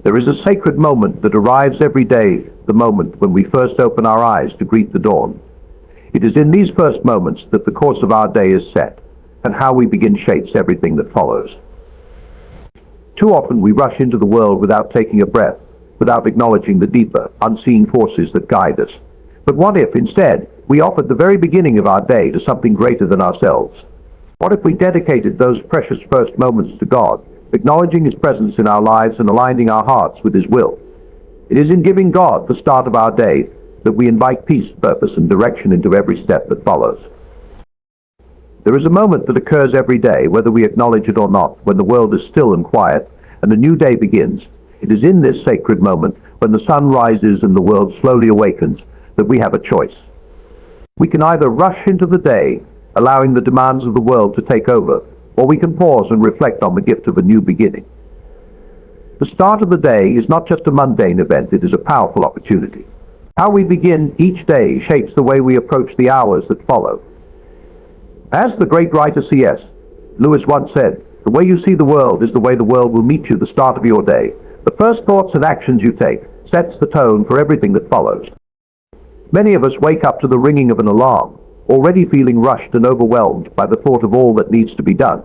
There is a sacred moment that arrives every day, the moment when we first open our eyes to greet the dawn. It is in these first moments that the course of our day is set, and how we begin shapes everything that follows. Too often we rush into the world without taking a breath, without acknowledging the deeper, unseen forces that guide us. But what if, instead, we offered the very beginning of our day to something greater than ourselves? What if we dedicated those precious first moments to God, acknowledging His presence in our lives and aligning our hearts with His will? It is in giving God the start of our day that we invite peace, purpose, and direction into every step that follows. There is a moment that occurs every day, whether we acknowledge it or not, when the world is still and quiet, and a new day begins. It is in this sacred moment, when the sun rises and the world slowly awakens, that we have a choice. We can either rush into the day, allowing the demands of the world to take over, or we can pause and reflect on the gift of a new beginning. The start of the day is not just a mundane event, it is a powerful opportunity. How we begin each day shapes the way we approach the hours that follow. As the great writer C.S. Lewis once said, "The way you see the world is the way the world will meet you the start of your day. The first thoughts and actions you take sets the tone for everything that follows." Many of us wake up to the ringing of an alarm, already feeling rushed and overwhelmed by the thought of all that needs to be done.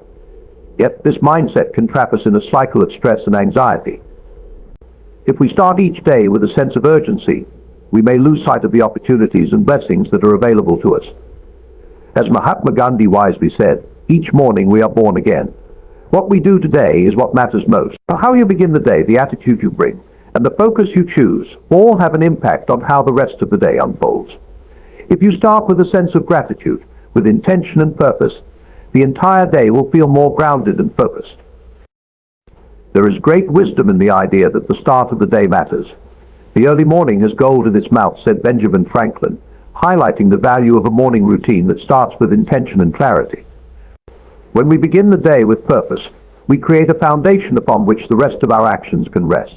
Yet this mindset can trap us in a cycle of stress and anxiety. If we start each day with a sense of urgency, we may lose sight of the opportunities and blessings that are available to us. As Mahatma Gandhi wisely said, each morning we are born again. What we do today is what matters most. How you begin the day, the attitude you bring, and the focus you choose all have an impact on how the rest of the day unfolds. If you start with a sense of gratitude, with intention and purpose, the entire day will feel more grounded and focused. There is great wisdom in the idea that the start of the day matters. The early morning has gold in its mouth, said Benjamin Franklin, highlighting the value of a morning routine that starts with intention and clarity. When we begin the day with purpose, we create a foundation upon which the rest of our actions can rest.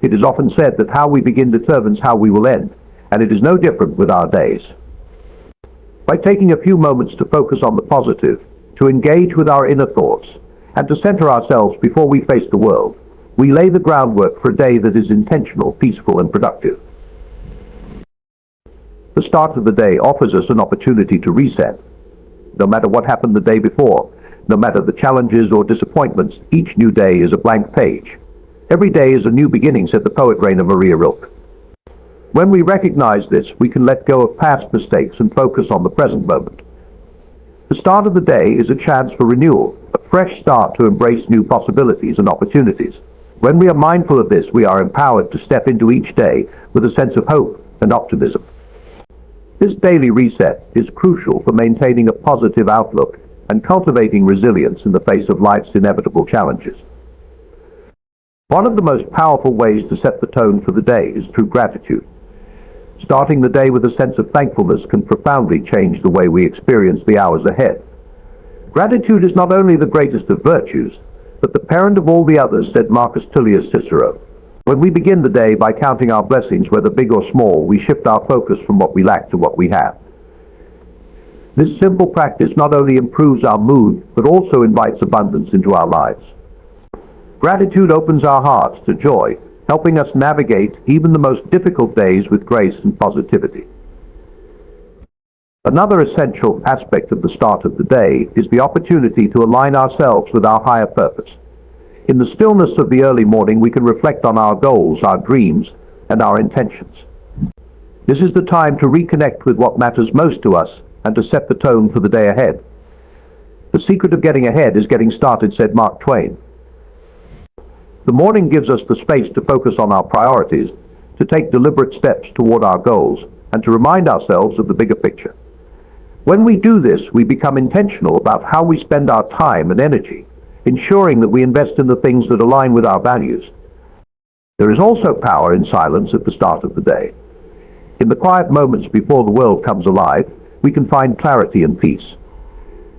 It is often said that how we begin determines how we will end, and it is no different with our days. By taking a few moments to focus on the positive, to engage with our inner thoughts, and to center ourselves before we face the world, we lay the groundwork for a day that is intentional, peaceful, and productive. The start of the day offers us an opportunity to reset. No matter what happened the day before, no matter the challenges or disappointments, each new day is a blank page. Every day is a new beginning, said the poet Rainer Maria Rilke. When we recognize this, we can let go of past mistakes and focus on the present moment. The start of the day is a chance for renewal, a fresh start to embrace new possibilities and opportunities. When we are mindful of this, we are empowered to step into each day with a sense of hope and optimism. This daily reset is crucial for maintaining a positive outlook and cultivating resilience in the face of life's inevitable challenges. One of the most powerful ways to set the tone for the day is through gratitude. Starting the day with a sense of thankfulness can profoundly change the way we experience the hours ahead. Gratitude is not only the greatest of virtues, but the parent of all the others, said Marcus Tullius Cicero. When we begin the day by counting our blessings, whether big or small, we shift our focus from what we lack to what we have. This simple practice not only improves our mood, but also invites abundance into our lives. Gratitude opens our hearts to joy, helping us navigate even the most difficult days with grace and positivity. Another essential aspect of the start of the day is the opportunity to align ourselves with our higher purpose. In the stillness of the early morning, we can reflect on our goals, our dreams, and our intentions. This is the time to reconnect with what matters most to us and to set the tone for the day ahead. The secret of getting ahead is getting started, said Mark Twain. The morning gives us the space to focus on our priorities, to take deliberate steps toward our goals, and to remind ourselves of the bigger picture. When we do this, we become intentional about how we spend our time and energy, ensuring that we invest in the things that align with our values. There is also power in silence at the start of the day. In the quiet moments before the world comes alive, we can find clarity and peace.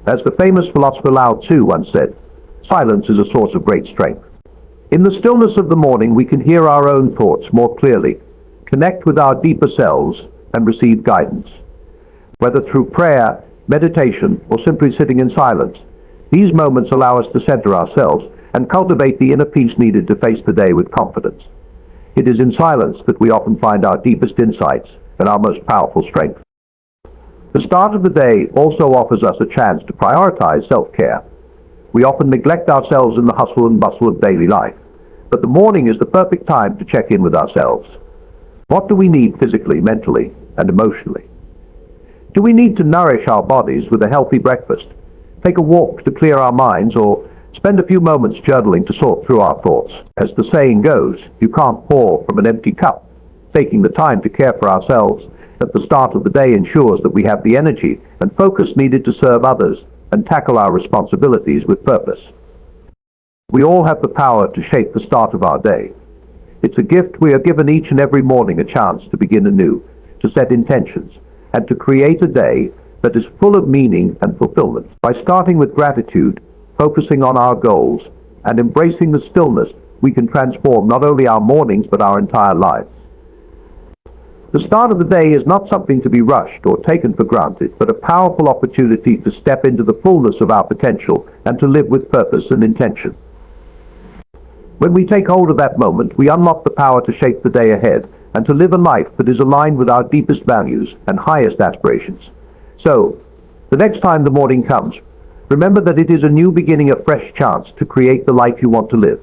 As the famous philosopher Lao Tzu once said, silence is a source of great strength. In the stillness of the morning, we can hear our own thoughts more clearly, connect with our deeper selves, and receive guidance. Whether through prayer, meditation, or simply sitting in silence, these moments allow us to center ourselves and cultivate the inner peace needed to face the day with confidence. It is in silence that we often find our deepest insights and our most powerful strength. The start of the day also offers us a chance to prioritize self-care. We often neglect ourselves in the hustle and bustle of daily life, but the morning is the perfect time to check in with ourselves. What do we need physically, mentally, and emotionally? Do we need to nourish our bodies with a healthy breakfast, take a walk to clear our minds, or spend a few moments journaling to sort through our thoughts? As the saying goes, you can't pour from an empty cup. Taking the time to care for ourselves at the start of the day ensures that we have the energy and focus needed to serve others and tackle our responsibilities with purpose. We all have the power to shape the start of our day. It's a gift we are given each and every morning, a chance to begin anew, to set intentions, and to create a day that is full of meaning and fulfillment. By starting with gratitude, focusing on our goals, and embracing the stillness, we can transform not only our mornings but our entire lives. The start of the day is not something to be rushed or taken for granted, but a powerful opportunity to step into the fullness of our potential and to live with purpose and intention. When we take hold of that moment, we unlock the power to shape the day ahead and to live a life that is aligned with our deepest values and highest aspirations. So, the next time the morning comes, remember that it is a new beginning, a fresh chance to create the life you want to live.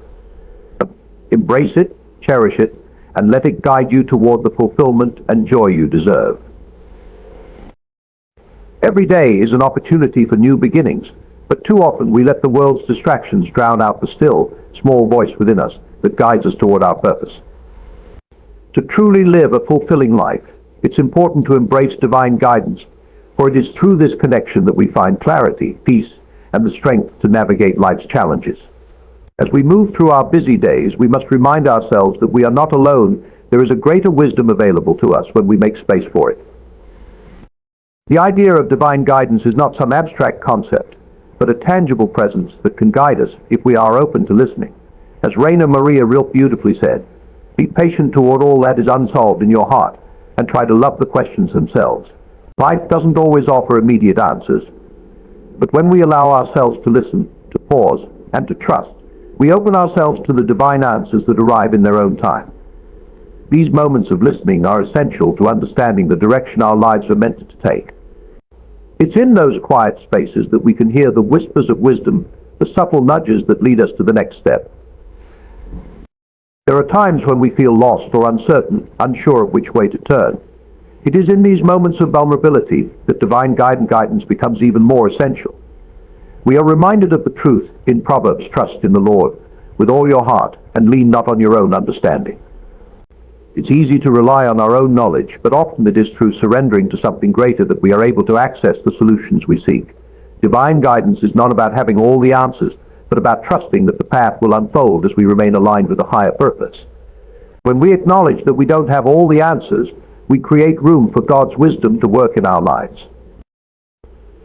Embrace it, cherish it, and let it guide you toward the fulfillment and joy you deserve. Every day is an opportunity for new beginnings, but too often we let the world's distractions drown out the still, small voice within us that guides us toward our purpose. To truly live a fulfilling life, it's important to embrace divine guidance, for it is through this connection that we find clarity, peace, and the strength to navigate life's challenges. As we move through our busy days, we must remind ourselves that we are not alone. There is a greater wisdom available to us when we make space for it. The idea of divine guidance is not some abstract concept, but a tangible presence that can guide us if we are open to listening. As Rainer Maria real beautifully said, be patient toward all that is unsolved in your heart, and try to love the questions themselves. Life doesn't always offer immediate answers, but when we allow ourselves to listen, to pause, and to trust, we open ourselves to the divine answers that arrive in their own time. These moments of listening are essential to understanding the direction our lives are meant to take. It's in those quiet spaces that we can hear the whispers of wisdom, the subtle nudges that lead us to the next step. There are times when we feel lost or uncertain, unsure of which way to turn. It is in these moments of vulnerability that divine guidance becomes even more essential. We are reminded of the truth in Proverbs, trust in the Lord with all your heart and lean not on your own understanding. It's easy to rely on our own knowledge, but often it is through surrendering to something greater that we are able to access the solutions we seek. Divine guidance is not about having all the answers, but about trusting that the path will unfold as we remain aligned with a higher purpose. When we acknowledge that we don't have all the answers, we create room for God's wisdom to work in our lives.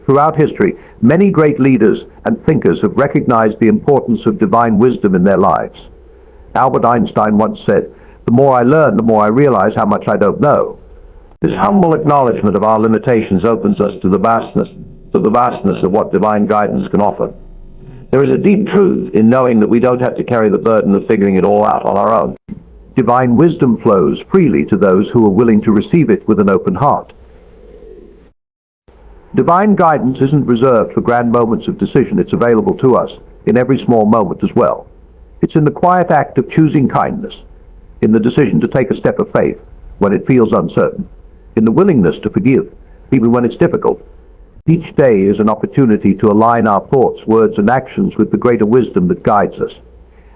Throughout history, many great leaders and thinkers have recognized the importance of divine wisdom in their lives. Albert Einstein once said, "The more I learn, the more I realize how much I don't know." This humble acknowledgement of our limitations opens us to the vastness of what divine guidance can offer. There is a deep truth in knowing that we don't have to carry the burden of figuring it all out on our own. Divine wisdom flows freely to those who are willing to receive it with an open heart. Divine guidance isn't reserved for grand moments of decision. It's available to us in every small moment as well. It's in the quiet act of choosing kindness, in the decision to take a step of faith when it feels uncertain, in the willingness to forgive even when it's difficult. Each day is an opportunity to align our thoughts, words, and actions with the greater wisdom that guides us.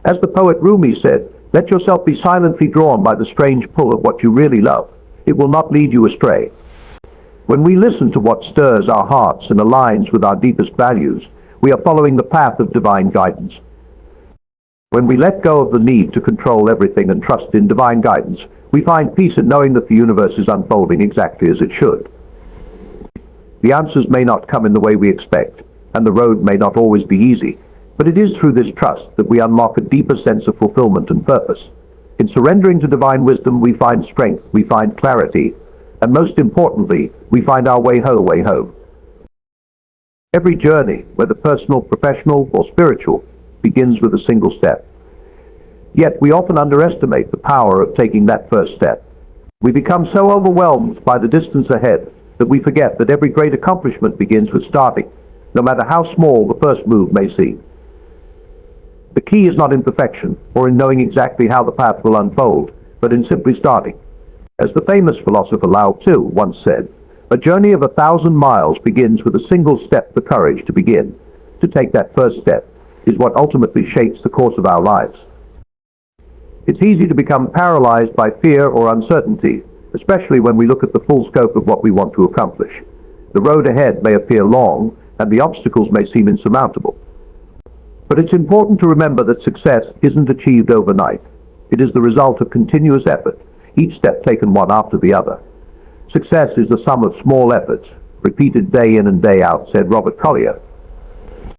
As the poet Rumi said, "Let yourself be silently drawn by the strange pull of what you really love. It will not lead you astray." When we listen to what stirs our hearts and aligns with our deepest values, we are following the path of divine guidance. When we let go of the need to control everything and trust in divine guidance, we find peace in knowing that the universe is unfolding exactly as it should. The answers may not come in the way we expect, and the road may not always be easy, but it is through this trust that we unlock a deeper sense of fulfillment and purpose. In surrendering to divine wisdom, we find strength, we find clarity, and most importantly, we find our way home. Every journey, whether personal, professional, or spiritual, begins with a single step. Yet we often underestimate the power of taking that first step. We become so overwhelmed by the distance ahead that we forget that every great accomplishment begins with starting, no matter how small the first move may seem. The key is not in perfection or in knowing exactly how the path will unfold, but in simply starting. As the famous philosopher Lao Tzu once said, "A journey of 1,000 miles begins with a single step for courage to begin." To take that first step is what ultimately shapes the course of our lives. It's easy to become paralyzed by fear or uncertainty, especially when we look at the full scope of what we want to accomplish. The road ahead may appear long, and the obstacles may seem insurmountable. But it's important to remember that success isn't achieved overnight. It is the result of continuous effort, each step taken one after the other. Success is the sum of small efforts, repeated day in and day out, said Robert Collier.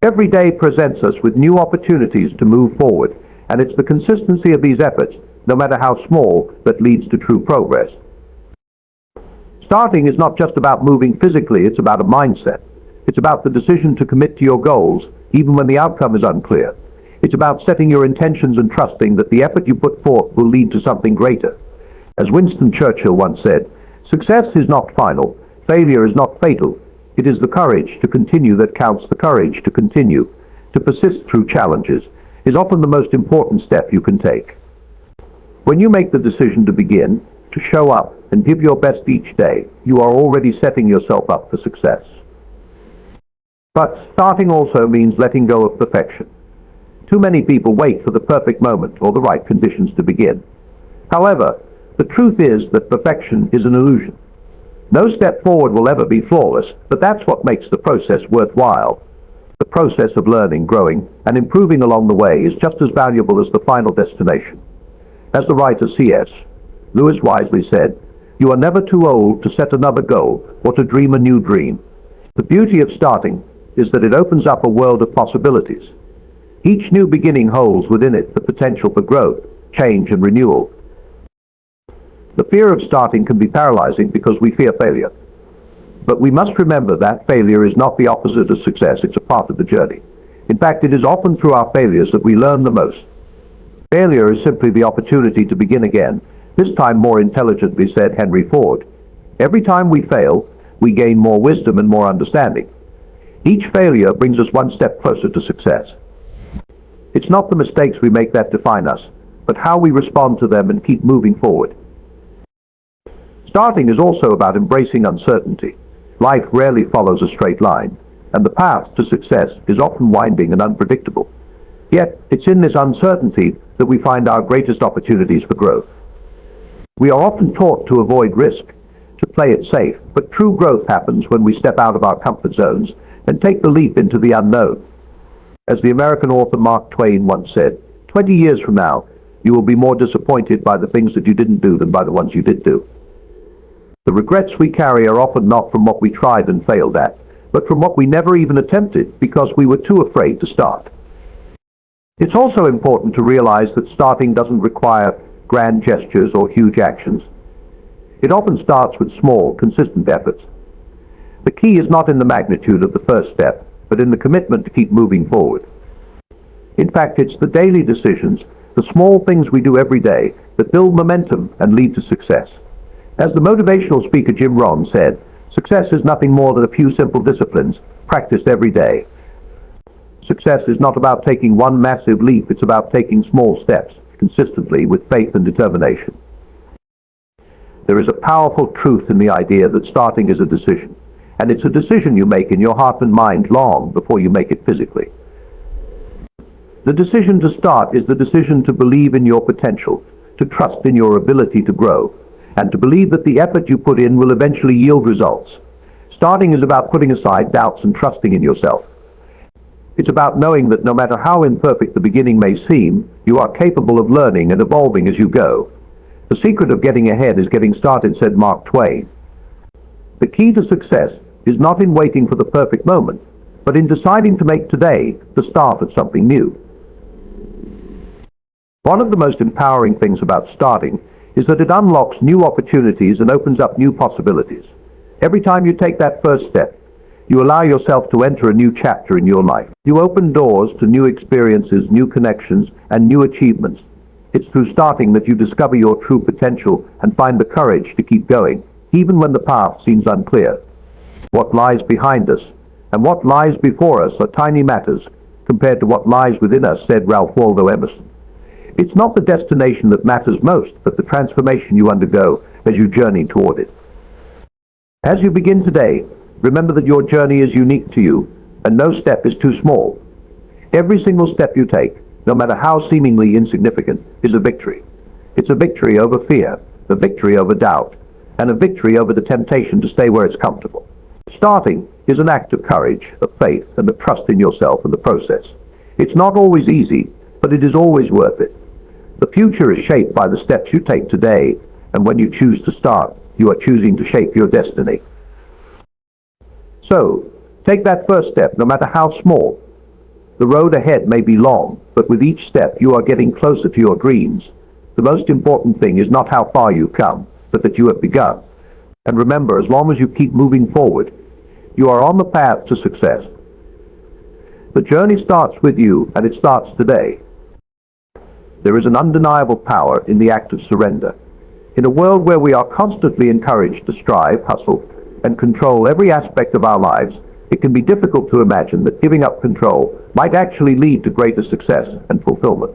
Every day presents us with new opportunities to move forward, and it's the consistency of these efforts, no matter how small, that leads to true progress. Starting is not just about moving physically, it's about a mindset. It's about the decision to commit to your goals, even when the outcome is unclear. It's about setting your intentions and trusting that the effort you put forth will lead to something greater. As Winston Churchill once said, "Success is not final, failure is not fatal. It is the courage to continue that counts. The courage to continue, to persist through challenges, is often the most important step you can take." When you make the decision to begin, to show up, and give your best each day, you are already setting yourself up for success. But starting also means letting go of perfection. Too many people wait for the perfect moment or the right conditions to begin. However, the truth is that perfection is an illusion. No step forward will ever be flawless, but that's what makes the process worthwhile. The process of learning, growing, and improving along the way is just as valuable as the final destination. As the writer C.S. Lewis wisely said, "You are never too old to set another goal or to dream a new dream." The beauty of starting is that it opens up a world of possibilities. Each new beginning holds within it the potential for growth, change, and renewal. The fear of starting can be paralyzing because we fear failure. But we must remember that failure is not the opposite of success, it's a part of the journey. In fact, it is often through our failures that we learn the most. Failure is simply the opportunity to begin again, this time more intelligently, said Henry Ford. Every time we fail, we gain more wisdom and more understanding. Each failure brings us one step closer to success. It's not the mistakes we make that define us, but how we respond to them and keep moving forward. Starting is also about embracing uncertainty. Life rarely follows a straight line, and the path to success is often winding and unpredictable. Yet, it's in this uncertainty that we find our greatest opportunities for growth. We are often taught to avoid risk, to play it safe, but true growth happens when we step out of our comfort zones and take the leap into the unknown. As the American author Mark Twain once said, 20 years from now, you will be more disappointed by the things that you didn't do than by the ones you did do. The regrets we carry are often not from what we tried and failed at, but from what we never even attempted because we were too afraid to start. It's also important to realize that starting doesn't require grand gestures or huge actions. It often starts with small, consistent efforts. The key is not in the magnitude of the first step, but in the commitment to keep moving forward. In fact, it's the daily decisions, the small things we do every day, that build momentum and lead to success. As the motivational speaker Jim Rohn said, success is nothing more than a few simple disciplines practiced every day. Success is not about taking one massive leap, it's about taking small steps consistently with faith and determination. There is a powerful truth in the idea that starting is a decision, and it's a decision you make in your heart and mind long before you make it physically. The decision to start is the decision to believe in your potential, to trust in your ability to grow, and to believe that the effort you put in will eventually yield results. Starting is about putting aside doubts and trusting in yourself. It's about knowing that no matter how imperfect the beginning may seem, you are capable of learning and evolving as you go. The secret of getting ahead is getting started, said Mark Twain. The key to success is not in waiting for the perfect moment, but in deciding to make today the start of something new. One of the most empowering things about starting is that it unlocks new opportunities and opens up new possibilities. Every time you take that first step, you allow yourself to enter a new chapter in your life. You open doors to new experiences, new connections, and new achievements. It's through starting that you discover your true potential and find the courage to keep going, even when the path seems unclear. What lies behind us and what lies before us are tiny matters compared to what lies within us, said Ralph Waldo Emerson. It's not the destination that matters most, but the transformation you undergo as you journey toward it. As you begin today, remember that your journey is unique to you, and no step is too small. Every single step you take, no matter how seemingly insignificant, is a victory. It's a victory over fear, a victory over doubt, and a victory over the temptation to stay where it's comfortable. Starting is an act of courage, of faith, and of trust in yourself and the process. It's not always easy, but it is always worth it. The future is shaped by the steps you take today, and when you choose to start, you are choosing to shape your destiny. So, take that first step, no matter how small. The road ahead may be long, but with each step you are getting closer to your dreams. The most important thing is not how far you've come, but that you have begun. And remember, as long as you keep moving forward, you are on the path to success. The journey starts with you, and it starts today. There is an undeniable power in the act of surrender. In a world where we are constantly encouraged to strive, hustle, and control every aspect of our lives, it can be difficult to imagine that giving up control might actually lead to greater success and fulfillment.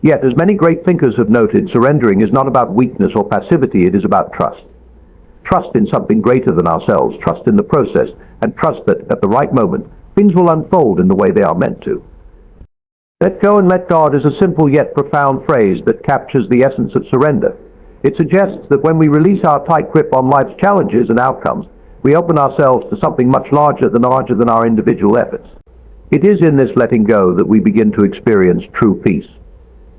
Yet, as many great thinkers have noted, surrendering is not about weakness or passivity, it is about trust. Trust in something greater than ourselves, trust in the process, and trust that, at the right moment, things will unfold in the way they are meant to. Let go and let God is a simple yet profound phrase that captures the essence of surrender. It suggests that when we release our tight grip on life's challenges and outcomes, we open ourselves to something much larger than our individual efforts. It is in this letting go that we begin to experience true peace.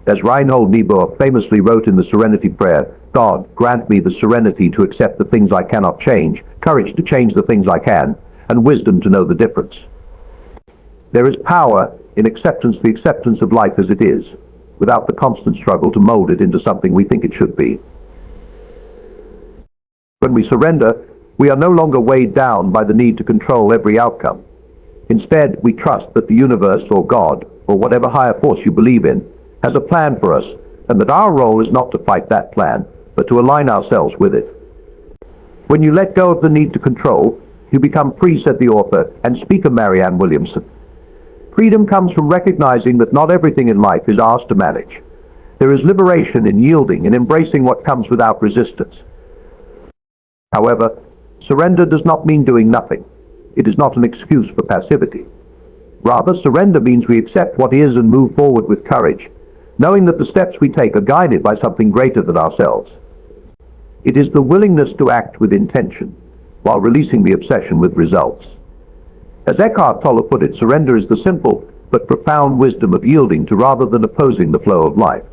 As Reinhold Niebuhr famously wrote in the Serenity Prayer, God, grant me the serenity to accept the things I cannot change, courage to change the things I can, and wisdom to know the difference. There is power in the acceptance of life as it is, without the constant struggle to mold it into something we think it should be. When we surrender, we are no longer weighed down by the need to control every outcome. Instead, we trust that the universe or God, or whatever higher force you believe in, has a plan for us, and that our role is not to fight that plan, but to align ourselves with it. When you let go of the need to control, you become free, said the author and speaker Marianne Williamson. Freedom comes from recognizing that not everything in life is ours to manage. There is liberation in yielding and embracing what comes without resistance. However, surrender does not mean doing nothing. It is not an excuse for passivity. Rather, surrender means we accept what is and move forward with courage, knowing that the steps we take are guided by something greater than ourselves. It is the willingness to act with intention, while releasing the obsession with results. As Eckhart Tolle put it, surrender is the simple but profound wisdom of yielding to rather than opposing the flow of life.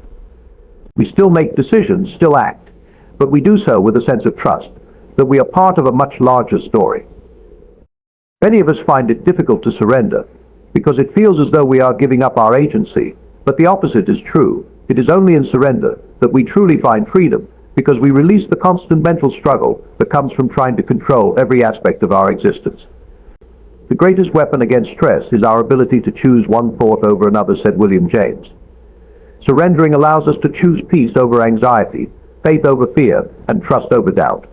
We still make decisions, still act, but we do so with a sense of trust that we are part of a much larger story. Many of us find it difficult to surrender because it feels as though we are giving up our agency, but the opposite is true. It is only in surrender that we truly find freedom, because we release the constant mental struggle that comes from trying to control every aspect of our existence. The greatest weapon against stress is our ability to choose one thought over another, said William James. Surrendering allows us to choose peace over anxiety, faith over fear, and trust over doubt.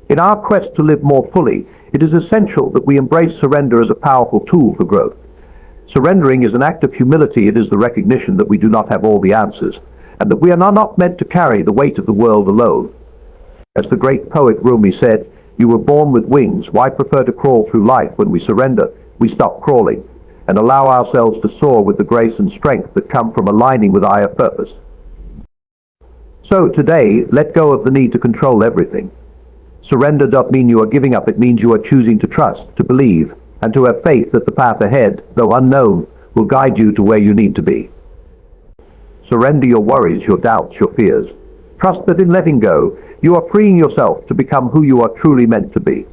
In our quest to live more fully, it is essential that we embrace surrender as a powerful tool for growth. Surrendering is an act of humility. It is the recognition that we do not have all the answers, and that we are not meant to carry the weight of the world alone. As the great poet Rumi said, "You were born with wings. Why prefer to crawl through life? When we surrender, we stop crawling and allow ourselves to soar with the grace and strength that come from aligning with higher purpose." So today, let go of the need to control everything. Surrender does not mean you are giving up. It means you are choosing to trust, to believe, and to have faith that the path ahead, though unknown, will guide you to where you need to be. Surrender your worries, your doubts, your fears. Trust that in letting go, you are freeing yourself to become who you are truly meant to be.